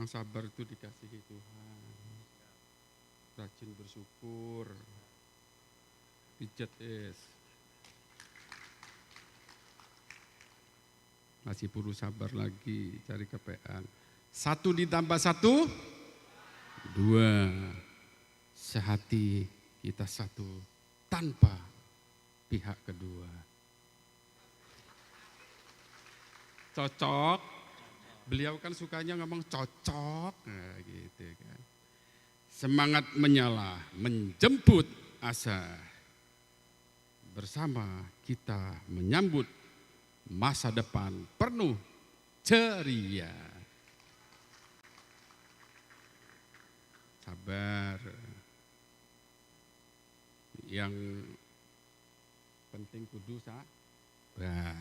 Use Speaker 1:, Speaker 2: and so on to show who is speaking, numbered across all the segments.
Speaker 1: Orang sabar itu dikasihi Tuhan. Rajin bersyukur. Pijat es. Masih perlu sabar lagi cari kepean. 1 ditambah 1, 2. Sehati kita satu tanpa pihak kedua. Cocok. Beliau kan sukanya ngomong cocok, nah, gitu kan. Semangat menyala, menjemput asa. Bersama kita menyambut masa depan penuh ceria. Sabar. Yang penting kudu sabar.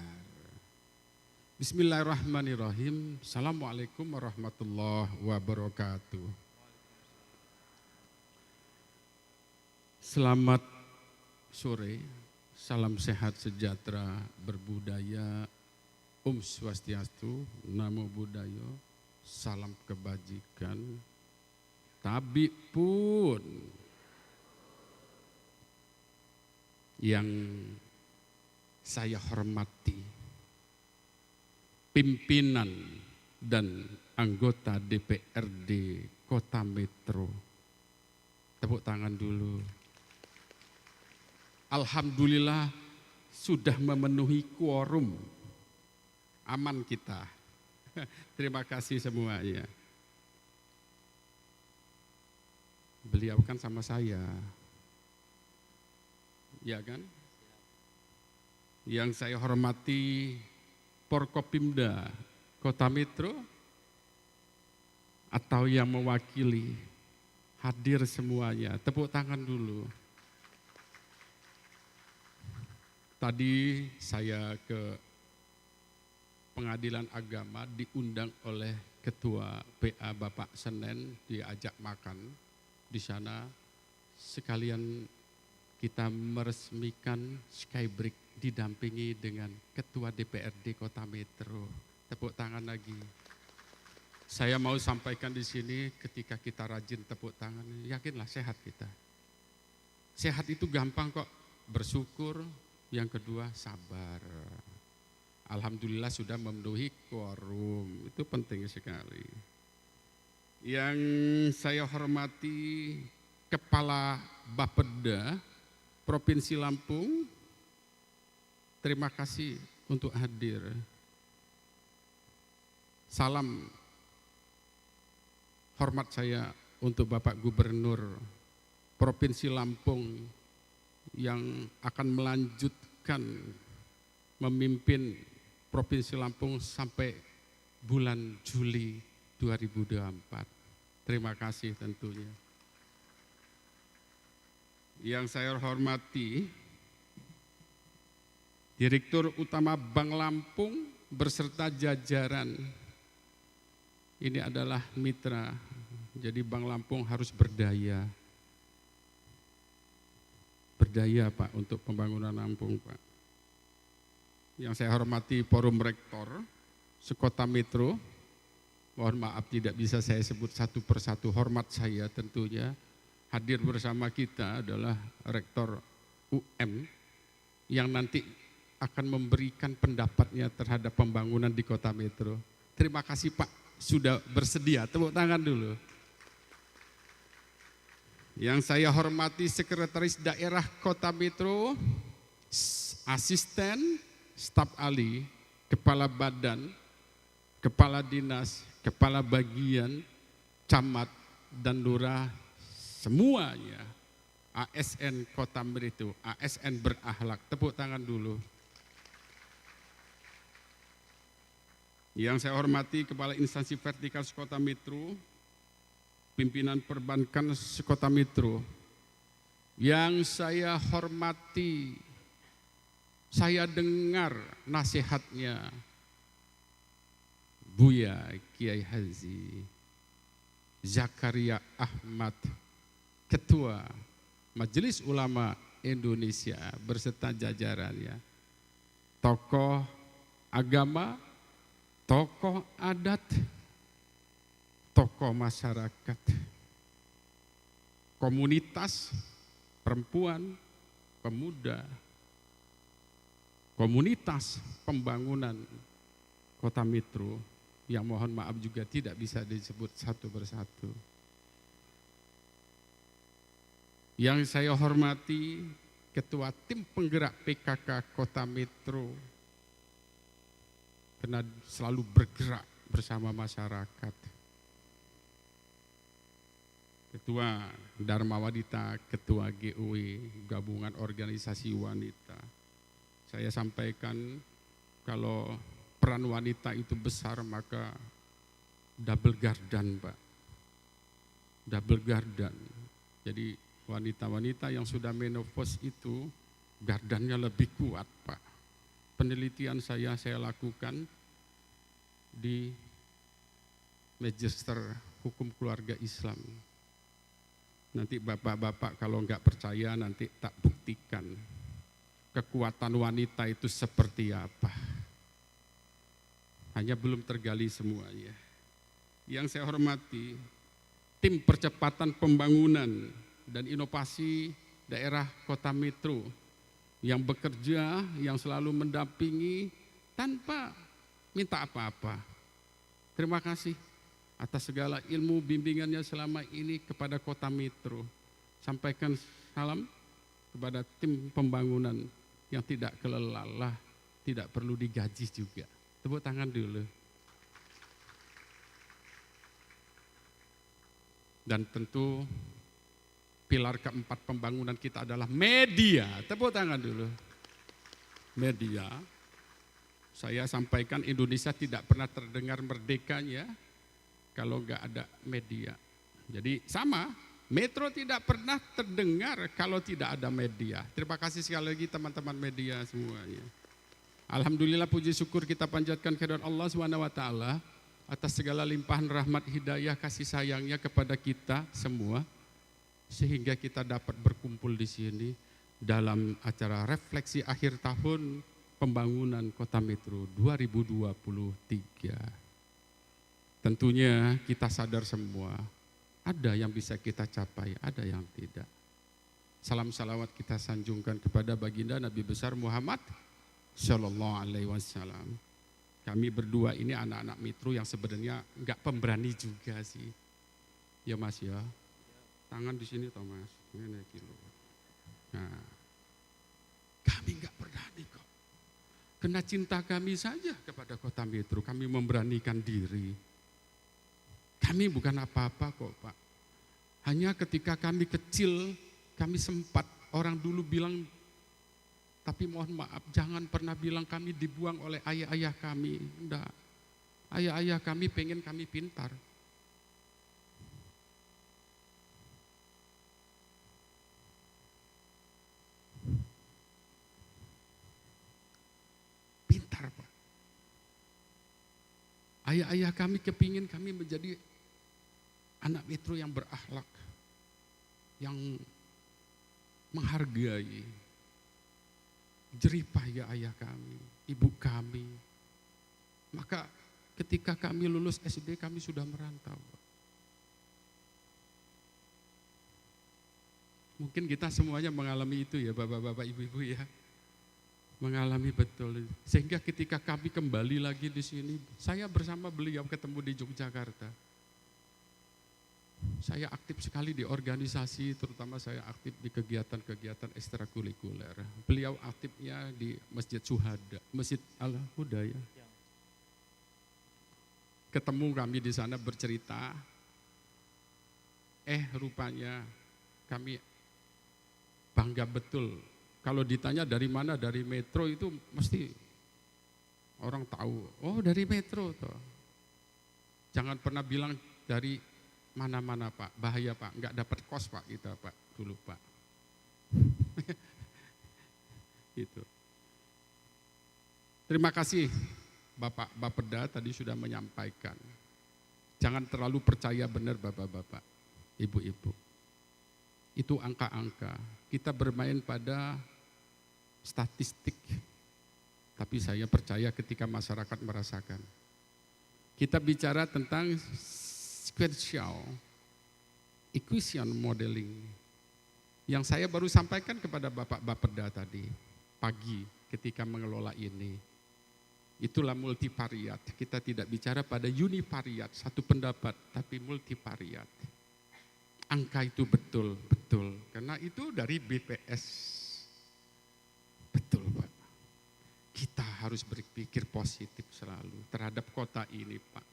Speaker 1: Bismillahirrahmanirrahim. Assalamualaikum warahmatullahi wabarakatuh. Selamat sore, salam sehat sejahtera berbudaya, Swastiastu, Namo Buddhaya, salam kebajikan, tabi pun yang saya hormati. Pimpinan dan anggota DPRD Kota Metro. Tepuk tangan dulu. Alhamdulillah sudah memenuhi quorum. Aman kita. Terima kasih semuanya. Beliau kan sama saya. Ya kan? Yang saya hormati Forkopimda Kota Metro atau yang mewakili hadir semuanya. Tepuk tangan dulu. Tadi saya ke Pengadilan Agama diundang oleh Ketua PA Bapak Senen, diajak makan di sana. Sekalian kita meresmikan Skybridge didampingi dengan Ketua DPRD Kota Metro. Tepuk tangan lagi. Saya mau sampaikan di sini, ketika kita rajin tepuk tangan, yakinlah sehat kita. Sehat itu gampang kok, bersyukur. Yang kedua sabar. Alhamdulillah sudah memenuhi quorum, itu penting sekali. Yang saya hormati Kepala Bapeda Provinsi Lampung, terima kasih untuk hadir. Salam hormat saya untuk Bapak Gubernur Provinsi Lampung yang akan melanjutkan memimpin Provinsi Lampung sampai bulan Juli 2024. Terima kasih tentunya. Yang saya hormati Direktur Utama Bank Lampung berserta jajaran. Ini adalah mitra, jadi Bank Lampung harus berdaya. Berdaya Pak untuk pembangunan Lampung Pak. Yang saya hormati Forum Rektor Sekota Metro, mohon maaf tidak bisa saya sebut satu persatu, hormat saya tentunya. Hadir bersama kita adalah Rektor UM yang nanti akan memberikan pendapatnya terhadap pembangunan di Kota Metro. Terima kasih Pak, sudah bersedia. Tepuk tangan dulu. Yang saya hormati Sekretaris Daerah Kota Metro, Asisten, Staf ahli, Kepala Badan, Kepala Dinas, Kepala Bagian, Camat, dan Lurah, semuanya. ASN Kota Metro, ASN berakhlak. Tepuk tangan dulu. Yang saya hormati Kepala Instansi Vertikal Sekota Metro, Pimpinan Perbankan Sekota Metro. Yang saya hormati, saya dengar nasihatnya Buya Kiai Haji Zakaria Ahmad, Ketua Majelis Ulama Indonesia berserta jajarannya. Tokoh agama, tokoh adat, tokoh masyarakat, komunitas, perempuan, pemuda, komunitas pembangunan Kota Metro yang mohon maaf juga tidak bisa disebut satu persatu. Yang saya hormati Ketua Tim Penggerak PKK Kota Metro, karena selalu bergerak bersama masyarakat. Ketua Dharma Wanita, Ketua GOW, Gabungan Organisasi Wanita. Saya sampaikan kalau peran wanita itu besar maka double gardan, Pak. Double gardan. Jadi wanita-wanita yang sudah menopause itu gardannya lebih kuat, Pak. Penelitian saya lakukan di Magister Hukum Keluarga Islam. Nanti bapak-bapak kalau enggak percaya nanti tak buktikan kekuatan wanita itu seperti apa. Hanya belum tergali semuanya. Yang saya hormati, tim percepatan pembangunan dan inovasi daerah Kota Metro yang bekerja, yang selalu mendampingi tanpa minta apa-apa. Terima kasih atas segala ilmu bimbingannya selama ini kepada Kota Metro. Sampaikan salam kepada tim pembangunan yang tidak kelelalah, tidak perlu digaji juga. Tepuk tangan dulu. Dan tentu pilar keempat pembangunan kita adalah media. Tepuk tangan dulu. Media. Saya sampaikan Indonesia tidak pernah terdengar merdekanya kalau enggak ada media. Jadi sama, Metro tidak pernah terdengar kalau tidak ada media. Terima kasih sekali lagi teman-teman media semuanya. Alhamdulillah puji syukur kita panjatkan kehadirat Allah SWT atas segala limpahan rahmat hidayah kasih sayangnya kepada kita semua. Sehingga kita dapat berkumpul di sini dalam acara refleksi akhir tahun pembangunan Kota Metro 2023. Tentunya kita sadar semua, ada yang bisa kita capai, ada yang tidak. Salam salawat kita sanjungkan kepada baginda Nabi besar Muhammad Sallallahu Alaihi Wasallam. Kami berdua ini anak-anak Metro yang sebenarnya enggak pemberani juga sih. Ya Mas ya. Tangan di sini Thomas. Ini kilo. Nah, kami enggak berani kok. Kena cinta kami saja kepada Kota Metro, kami memberanikan diri. Kami bukan apa-apa kok Pak. Hanya ketika kami kecil, kami sempat orang dulu bilang, tapi mohon maaf, jangan pernah bilang kami dibuang oleh ayah-ayah kami. Enggak. Ayah-ayah kami pengen kami pintar. Pintar Pak. Ayah-ayah kami kepingin kami menjadi anak Metro yang berakhlak, yang menghargai. Jerih payah ayah kami, ibu kami. Maka ketika kami lulus SD kami sudah merantau. Mungkin kita semuanya mengalami itu ya bapak-bapak ibu-ibu ya. Mengalami betul. Sehingga ketika kami kembali lagi di sini, saya bersama beliau ketemu di Yogyakarta. Saya aktif sekali di organisasi, terutama saya aktif di kegiatan-kegiatan ekstrakurikuler. Beliau aktifnya di Masjid Syuhada, Masjid Al-Huda ya. Ketemu kami di sana bercerita, rupanya kami bangga betul. Kalau ditanya dari mana, dari Metro itu mesti orang tahu, oh dari Metro toh. Jangan pernah bilang dari mana-mana Pak, bahaya Pak, enggak dapat kos Pak kita Pak, dulu Pak. Itu. Terima kasih Bapak Bapeda tadi sudah menyampaikan. Jangan terlalu percaya benar bapak-bapak, ibu-ibu. Itu angka-angka, kita bermain pada statistik. Tapi saya percaya ketika masyarakat merasakan. Kita bicara tentang spatial equation modeling yang saya baru sampaikan kepada Bapak Bapeda tadi pagi ketika mengelola ini. Itulah multivariat. Kita tidak bicara pada univariat, satu pendapat, tapi multivariat. Angka itu betul. Karena itu dari BPS. Betul, Pak. Kita harus berpikir positif selalu terhadap kota ini, Pak.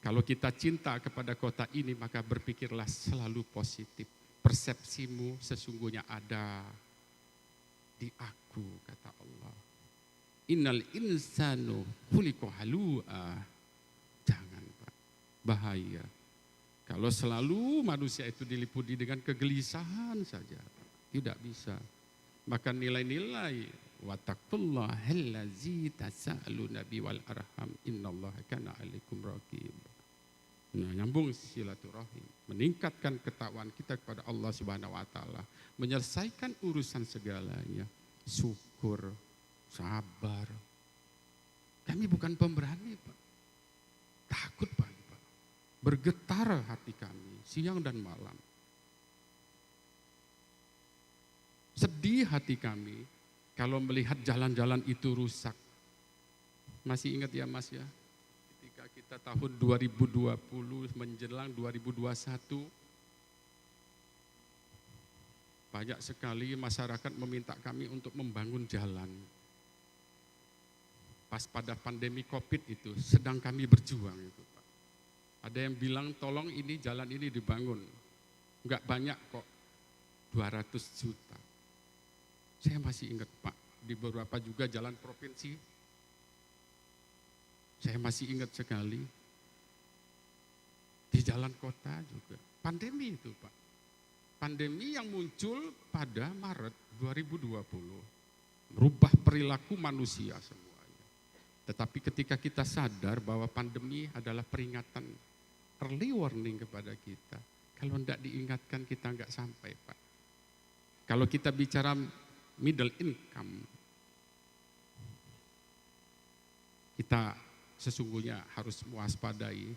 Speaker 1: Kalau kita cinta kepada kota ini, maka berpikirlah selalu positif. Persepsimu sesungguhnya ada di aku, kata Allah. Innal insanu khuliqa halu'a. Jangan, Pak. Bahaya. Kalau selalu manusia itu diliputi dengan kegelisahan saja, tidak bisa. Maka nilai-nilai wattaqullahallazi tasaaluna bi wal arham innallaha kana 'alaikum raqib. Nah, nyambung silaturahim, meningkatkan ketakwaan kita kepada Allah Subhanahu wa taala, menyelesaikan urusan segalanya, syukur, sabar. Kami bukan pemberani, Pak. Takut, Pak. Bergetar hati kami siang dan malam. Sedih hati kami kalau melihat jalan-jalan itu rusak. Masih ingat ya, Mas ya? Ketika kita tahun 2020 menjelang 2021, banyak sekali masyarakat meminta kami untuk membangun jalan. Pas pada pandemi Covid itu, sedang kami berjuang itu, Pak. Ada yang bilang tolong ini jalan ini dibangun. Enggak banyak kok, 200 juta. Saya masih ingat, Pak, di beberapa juga jalan provinsi. Saya masih ingat sekali. Di jalan kota juga. Pandemi itu, Pak. Pandemi yang muncul pada Maret 2020. Merubah perilaku manusia semuanya. Tetapi ketika kita sadar bahwa pandemi adalah peringatan, early warning kepada kita. Kalau tidak diingatkan kita nggak sampai, Pak. Kalau kita bicara middle income, kita sesungguhnya harus mewaspadai.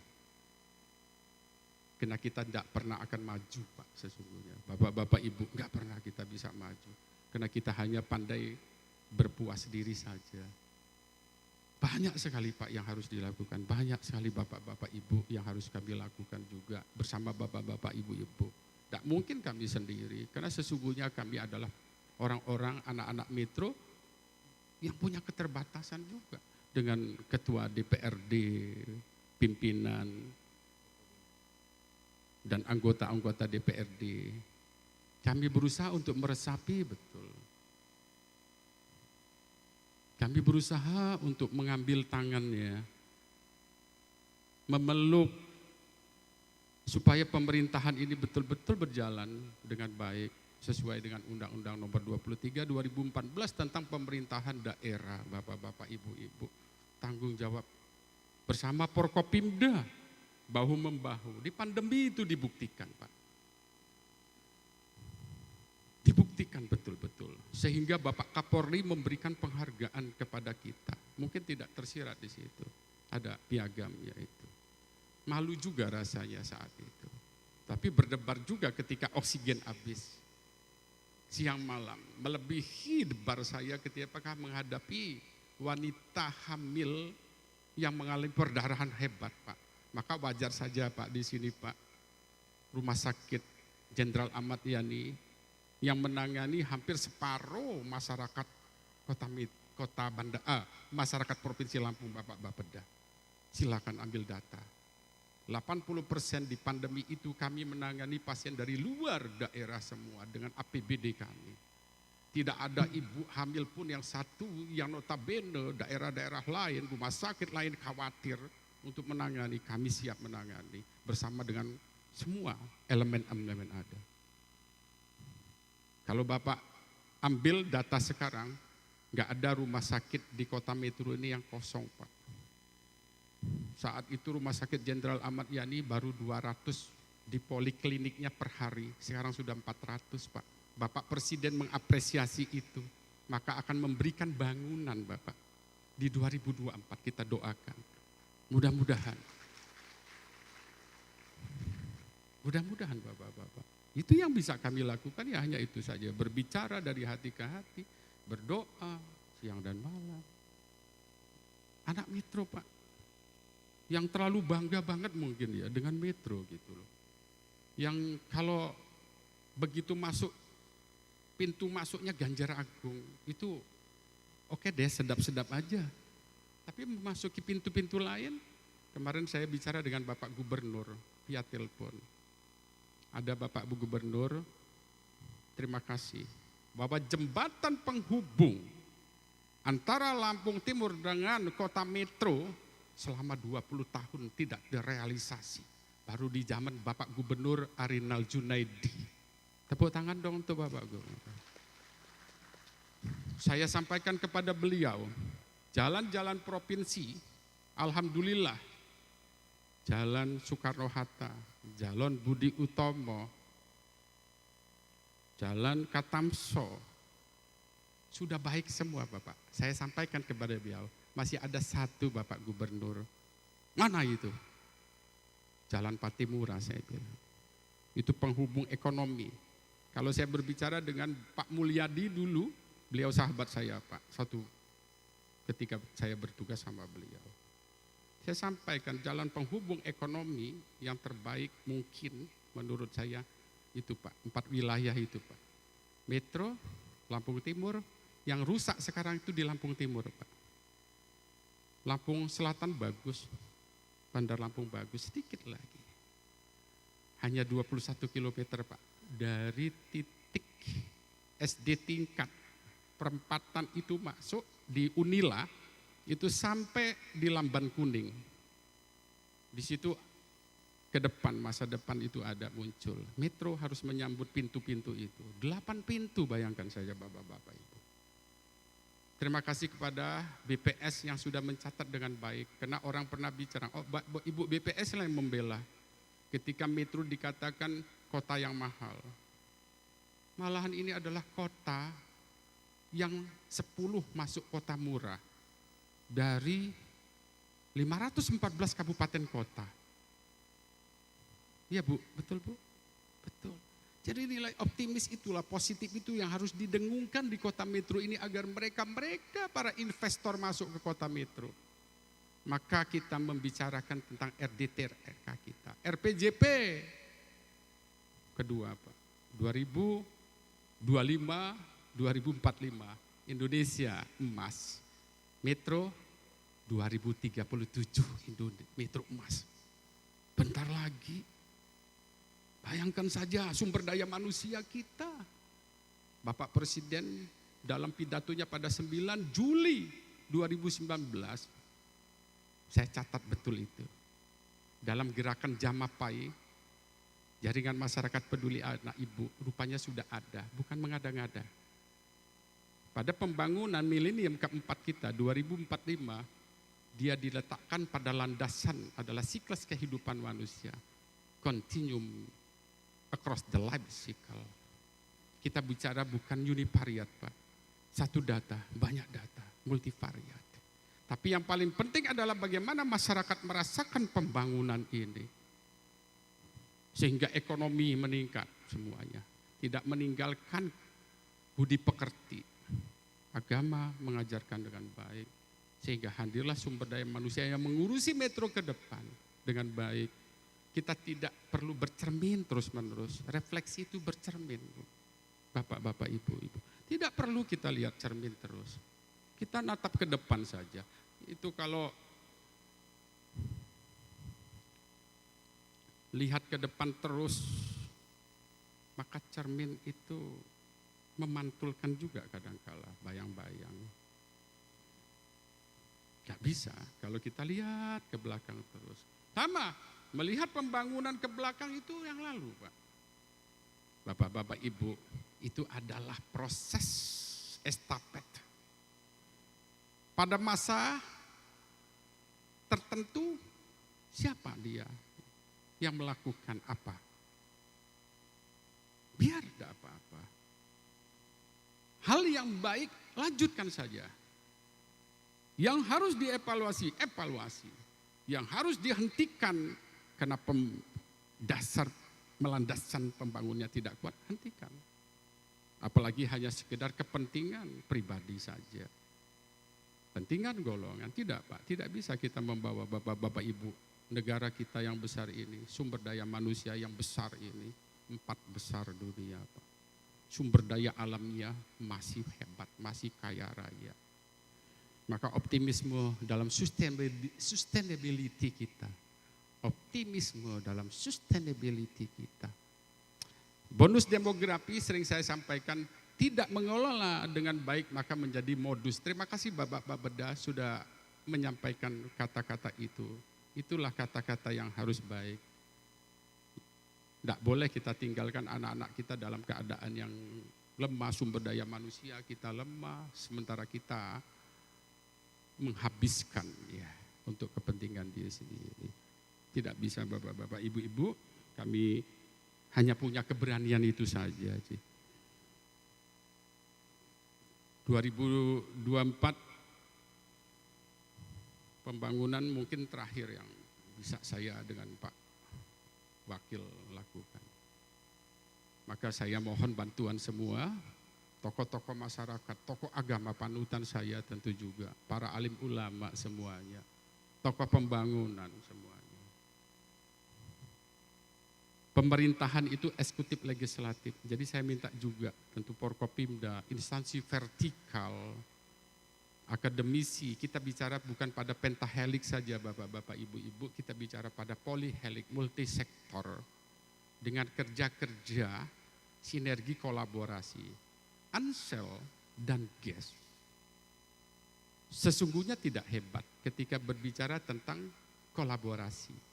Speaker 1: Karena kita tidak pernah akan maju, Pak, sesungguhnya. Bapak-bapak, ibu, nggak pernah kita bisa maju. Karena kita hanya pandai berpuas diri saja. Banyak sekali, Pak, yang harus dilakukan. Banyak sekali bapak-bapak ibu yang harus kami lakukan juga bersama bapak-bapak ibu-ibu. Tidak mungkin kami sendiri, karena sesungguhnya kami adalah orang-orang anak-anak metro yang punya keterbatasan juga. Dengan ketua DPRD, pimpinan, dan anggota-anggota DPRD. Kami berusaha untuk meresapi betul. Kami berusaha untuk mengambil tangannya, memeluk supaya pemerintahan ini betul-betul berjalan dengan baik sesuai dengan Undang-Undang Nomor 23 2014 tentang pemerintahan daerah, Bapak-bapak, Ibu-ibu. Tanggung jawab bersama Forkopimda, bahu-membahu. Di pandemi itu dibuktikan, Pak. Dibuktikan betul-betul. Sehingga Bapak Kapolri memberikan penghargaan kepada kita. Mungkin tidak tersirat di situ. Ada piagamnya itu. Malu juga rasanya saat itu. Tapi berdebar juga ketika oksigen habis. Siang malam. Melebihi debar saya ketika menghadapi wanita hamil yang mengalami perdarahan hebat, Pak. Maka wajar saja, Pak, di sini, Pak. Rumah Sakit Jenderal Ahmad Yani yang menangani hampir separuh masyarakat masyarakat Provinsi Lampung, Bapak Bapeda. Silakan ambil data. 80% di pandemi itu kami menangani pasien dari luar daerah semua dengan APBD kami. Tidak ada ibu hamil pun yang satu yang notabene daerah-daerah lain, rumah sakit lain khawatir untuk menangani. Kami siap menangani bersama dengan semua elemen-elemen ada. Kalau Bapak ambil data sekarang, nggak ada rumah sakit di kota metro ini yang kosong, Pak. Saat itu Rumah Sakit Jenderal Ahmad Yani baru 200 di polikliniknya per hari, sekarang sudah 400, Pak. Bapak Presiden mengapresiasi itu, maka akan memberikan bangunan, Bapak. Di 2024 kita doakan. Mudah-mudahan. Mudah-mudahan Bapak-Bapak. Itu yang bisa kami lakukan ya hanya itu saja. Berbicara dari hati ke hati, berdoa siang dan malam. Anak Metro Pak, yang terlalu bangga banget mungkin ya dengan Metro gitu loh. Yang kalau begitu masuk, pintu masuknya Ganjar Agung, itu oke deh sedap-sedap aja. Tapi memasuki pintu-pintu lain, kemarin saya bicara dengan Bapak Gubernur via telepon. Ada Bapak Gubernur, terima kasih, bahwa jembatan penghubung antara Lampung Timur dengan kota Metro selama 20 tahun tidak direalisasi. Baru di zaman Bapak Gubernur Arinal Junaidi. Tepuk tangan dong untuk Bapak Gubernur. Saya sampaikan kepada beliau, jalan-jalan provinsi, alhamdulillah, Jalan Soekarno-Hatta, Jalan Budi Utomo, Jalan Katamso, sudah baik semua Bapak. Saya sampaikan kepada beliau, masih ada satu Bapak Gubernur. Mana itu? Jalan Patimura saya bilang. Itu penghubung ekonomi. Kalau saya berbicara dengan Pak Mulyadi dulu, beliau sahabat saya Pak, satu ketika saya bertugas sama beliau. Saya sampaikan jalan penghubung ekonomi yang terbaik mungkin menurut saya itu Pak, 4 wilayah itu Pak. Metro, Lampung Timur, yang rusak sekarang itu di Lampung Timur Pak. Lampung Selatan bagus, Bandar Lampung bagus, sedikit lagi. Hanya 21 km Pak, dari titik SD tingkat perempatan itu masuk di Unila, itu sampai di Lamban Kuning. Di situ ke depan, masa depan itu ada muncul. Metro harus menyambut pintu-pintu itu. 8 pintu bayangkan saja Bapak-Bapak Ibu. Terima kasih kepada BPS yang sudah mencatat dengan baik. Karena orang pernah bicara, oh Ibu BPS lah yang membela. Ketika Metro dikatakan kota yang mahal. Malahan ini adalah kota yang 10 masuk kota murah. Dari 514 kabupaten kota. Iya Bu, betul Bu? Betul. Jadi nilai optimis itulah, positif itu yang harus didengungkan di kota Metro ini agar mereka para investor masuk ke kota Metro. Maka kita membicarakan tentang RDT RK kita. RPJP kedua Pak, 2025, 2045 Indonesia emas. Metro 2037 Metro emas. Bentar lagi. Bayangkan saja sumber daya manusia kita. Bapak Presiden dalam pidatonya pada 9 Juli 2019, saya catat betul itu. Dalam gerakan Jamapai, jaringan masyarakat peduli anak ibu, rupanya sudah ada, bukan mengada-ngada. Pada pembangunan milenium keempat kita 2045, dia diletakkan pada landasan adalah siklus kehidupan manusia. Continuum across the life cycle. Kita bicara bukan univariat Pak. Satu data, banyak data, multivariat. Tapi yang paling penting adalah bagaimana masyarakat merasakan pembangunan ini. Sehingga ekonomi meningkat semuanya. Tidak meninggalkan budi pekerti. Agama mengajarkan dengan baik, sehingga hadirlah sumber daya manusia yang mengurusi Metro ke depan dengan baik. Kita tidak perlu bercermin terus-menerus, refleksi itu bercermin. Bapak-bapak, ibu-ibu, tidak perlu kita lihat cermin terus. Kita natap ke depan saja. Itu kalau lihat ke depan terus, maka cermin itu memantulkan juga kadangkala bayang-bayang. Gak bisa kalau kita lihat ke belakang terus. Sama, melihat pembangunan ke belakang itu yang lalu Pak. Bapak-bapak ibu, itu adalah proses estafet. Pada masa tertentu, siapa dia yang melakukan apa? Biar tidak apa-apa. Hal yang baik, lanjutkan saja. Yang harus dievaluasi, evaluasi. Yang harus dihentikan karena dasar melandaskan pembangunnya tidak kuat, hentikan. Apalagi hanya sekedar kepentingan pribadi saja. Kepentingan golongan, tidak Pak, tidak bisa kita membawa bapak-bapak ibu negara kita yang besar ini, sumber daya manusia yang besar ini, 4 besar dunia Pak. Sumber daya alamnya masih hebat, masih kaya raya. Maka optimisme dalam sustainability kita, optimisme dalam sustainability kita. Bonus demografi sering saya sampaikan tidak mengelola dengan baik maka menjadi modus. Terima kasih Bapak Bapeda sudah menyampaikan kata-kata itu. Itulah kata-kata yang harus baik. Tidak boleh kita tinggalkan anak-anak kita dalam keadaan yang lemah, sumber daya manusia kita lemah, sementara kita menghabiskan ya untuk kepentingan diri sendiri. Tidak bisa Bapak-bapak, Ibu-ibu, kami hanya punya keberanian itu saja. 2024 pembangunan mungkin terakhir yang bisa saya dengan Pak Wakil lakukan. Maka saya mohon bantuan semua, tokoh-tokoh masyarakat, tokoh agama panutan saya tentu juga, para alim ulama semuanya, tokoh pembangunan semuanya. Pemerintahan itu eksekutif legislatif, jadi saya minta juga tentu Forkopimda, instansi vertikal, akademisi, kita bicara bukan pada pentahelik saja Bapak-bapak, Ibu-ibu, kita bicara pada polihelik, multisektor, dengan kerja-kerja, sinergi kolaborasi, Ansel dan GES. Sesungguhnya tidak hebat ketika berbicara tentang kolaborasi.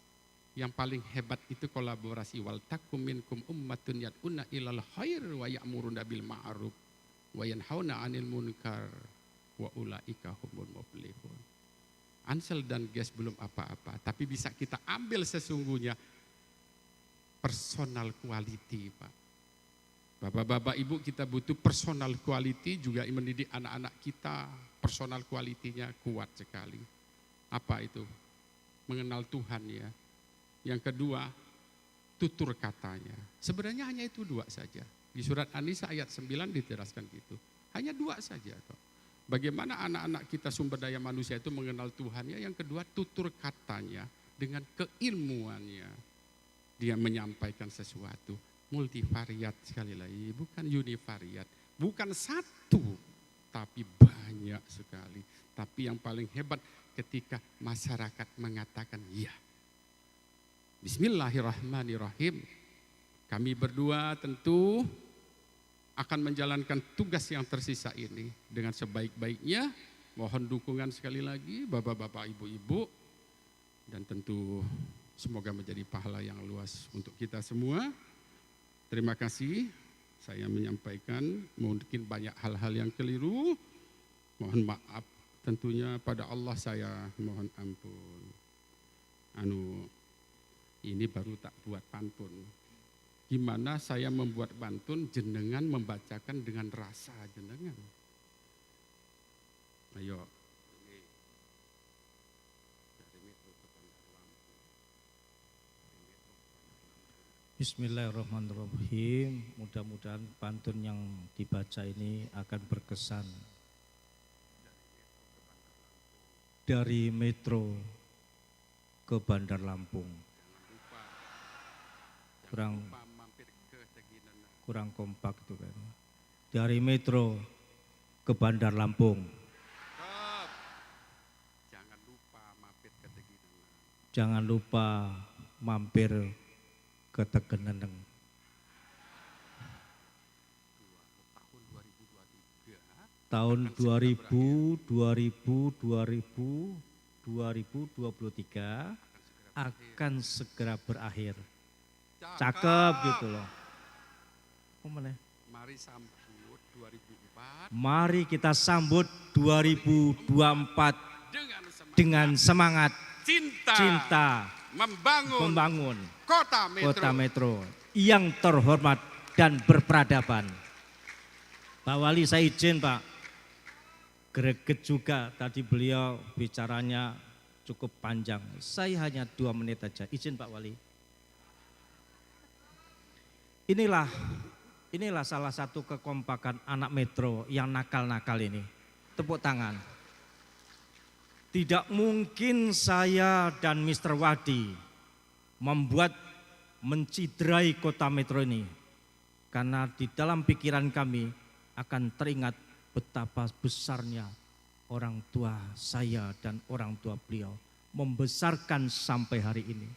Speaker 1: Yang paling hebat itu kolaborasi. Wal takum minkum ummatun yad'una ilal khair wa ya'muruna bil ma'ruf wa yanhauna 'anil munkar wa ulaika humul muflihun. Ansel dan GES belum apa-apa, tapi bisa kita ambil sesungguhnya personal quality, Pak. Bapak-bapak, Ibu, kita butuh personal quality juga mendidik anak-anak kita, personal quality-nya kuat sekali. Apa itu? Mengenal Tuhan ya. Yang kedua, tutur katanya. Sebenarnya hanya itu 2 saja. Di surat An-Nisa ayat 9 diteraskan gitu. Hanya 2 saja kok. Bagaimana anak-anak kita sumber daya manusia itu mengenal Tuhannya. Yang kedua, tutur katanya dengan keilmuannya. Dia menyampaikan sesuatu. Multivariat sekali lagi, bukan univariat. Bukan satu, tapi banyak sekali. Tapi yang paling hebat ketika masyarakat mengatakan iya. Bismillahirrahmanirrahim. Kami berdua tentu akan menjalankan tugas yang tersisa ini dengan sebaik-baiknya. Mohon dukungan sekali lagi Bapak-bapak, Ibu-ibu, dan tentu semoga menjadi pahala yang luas untuk kita semua. Terima kasih. Saya menyampaikan mungkin banyak hal-hal yang keliru. Mohon maaf tentunya pada Allah saya mohon ampun. Ini baru tak buat pantun. Gimana saya membuat pantun jenengan membacakan dengan rasa jenengan. Ayo.
Speaker 2: Bismillahirrahmanirrahim. Mudah-mudahan pantun yang dibaca ini akan berkesan. Dari Metro ke Bandar Lampung. Kurang kompak itu kan. Dari Metro ke Bandar Lampung.
Speaker 1: Jangan lupa mampir ke Tegineneng.
Speaker 2: Jangan lupa mampir ke Tegeneneng. Tahun 2023 akan segera berakhir. Cakep gitu loh.
Speaker 1: Mari sambut 2004.
Speaker 2: Mari kita sambut 2024 dengan semangat cinta membangun kota metro yang terhormat dan berperadaban. Pak Wali, saya izin Pak, greget juga tadi beliau bicaranya cukup panjang. Saya hanya 2 menit aja, izin Pak Wali. Inilah salah satu kekompakan anak Metro yang nakal-nakal ini. Tepuk tangan. Tidak mungkin saya dan Mr. Wadi mencidrai kota Metro ini. Karena di dalam pikiran kami akan teringat betapa besarnya orang tua saya dan orang tua beliau membesarkan sampai hari ini.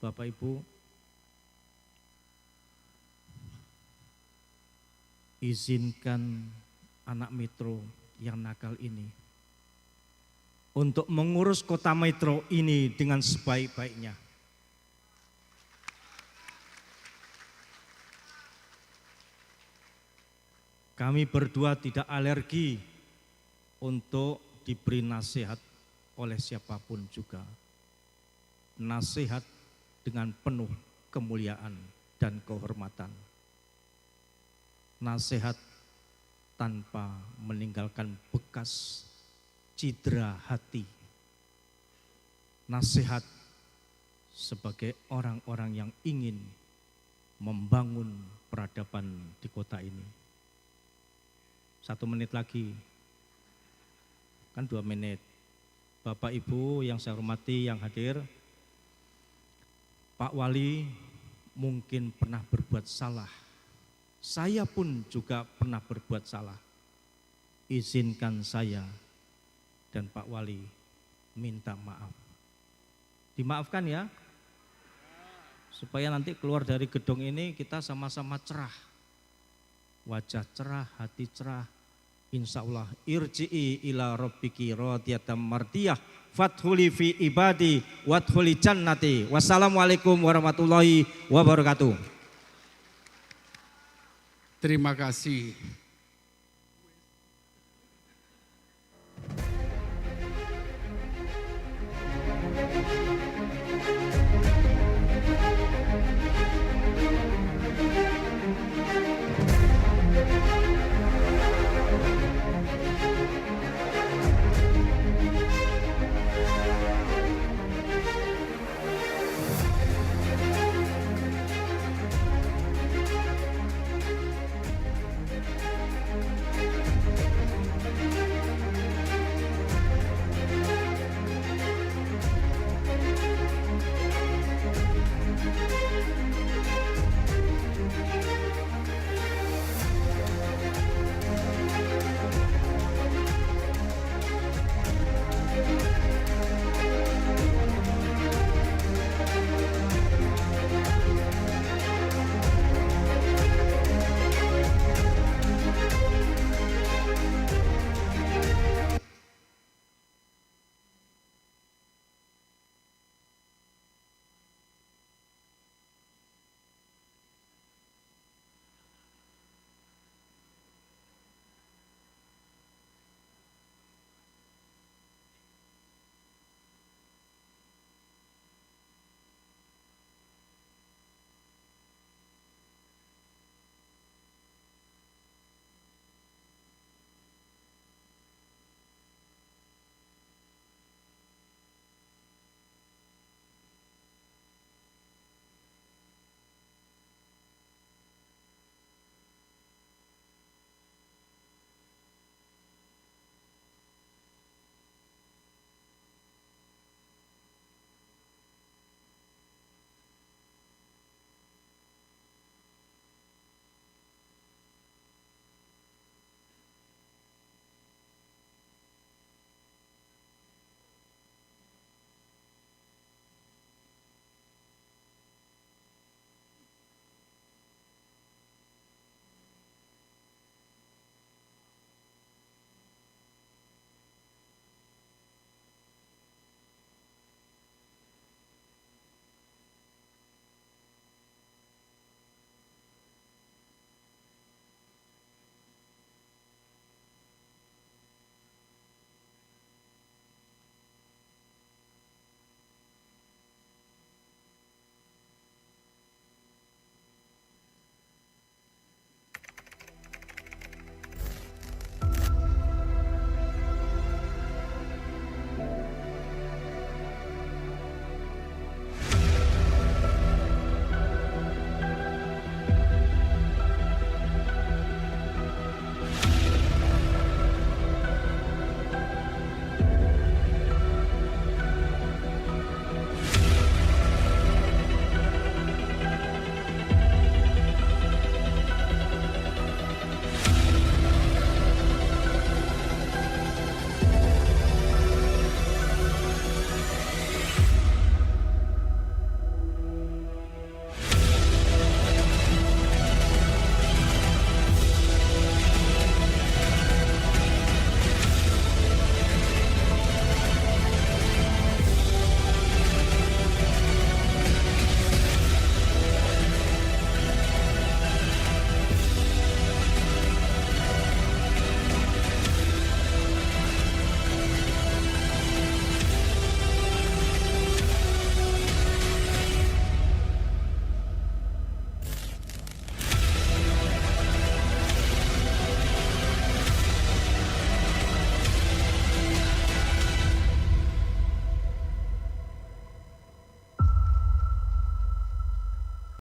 Speaker 2: Bapak Ibu, izinkan anak Metro yang nakal ini untuk mengurus kota Metro ini dengan sebaik-baiknya. Kami berdua tidak alergi untuk diberi nasihat oleh siapapun juga. Nasihat dengan penuh kemuliaan dan kehormatan. Nasihat tanpa meninggalkan bekas cedera hati. Nasihat sebagai orang-orang yang ingin membangun peradaban di kota ini. 1 menit lagi, kan 2 menit. Bapak Ibu yang saya hormati yang hadir, Pak Wali mungkin pernah berbuat salah. Saya pun juga pernah berbuat salah. Izinkan saya dan Pak Wali minta maaf. Dimaafkan ya, supaya nanti keluar dari gedung ini kita sama-sama cerah. Wajah cerah, hati cerah. Insya Allah irji'i ila rabbiki radiyatan mardiyah fathuli fi ibadi wadkhuli jannati. Wassalamualaikum warahmatullahi wabarakatuh.
Speaker 1: Terima kasih.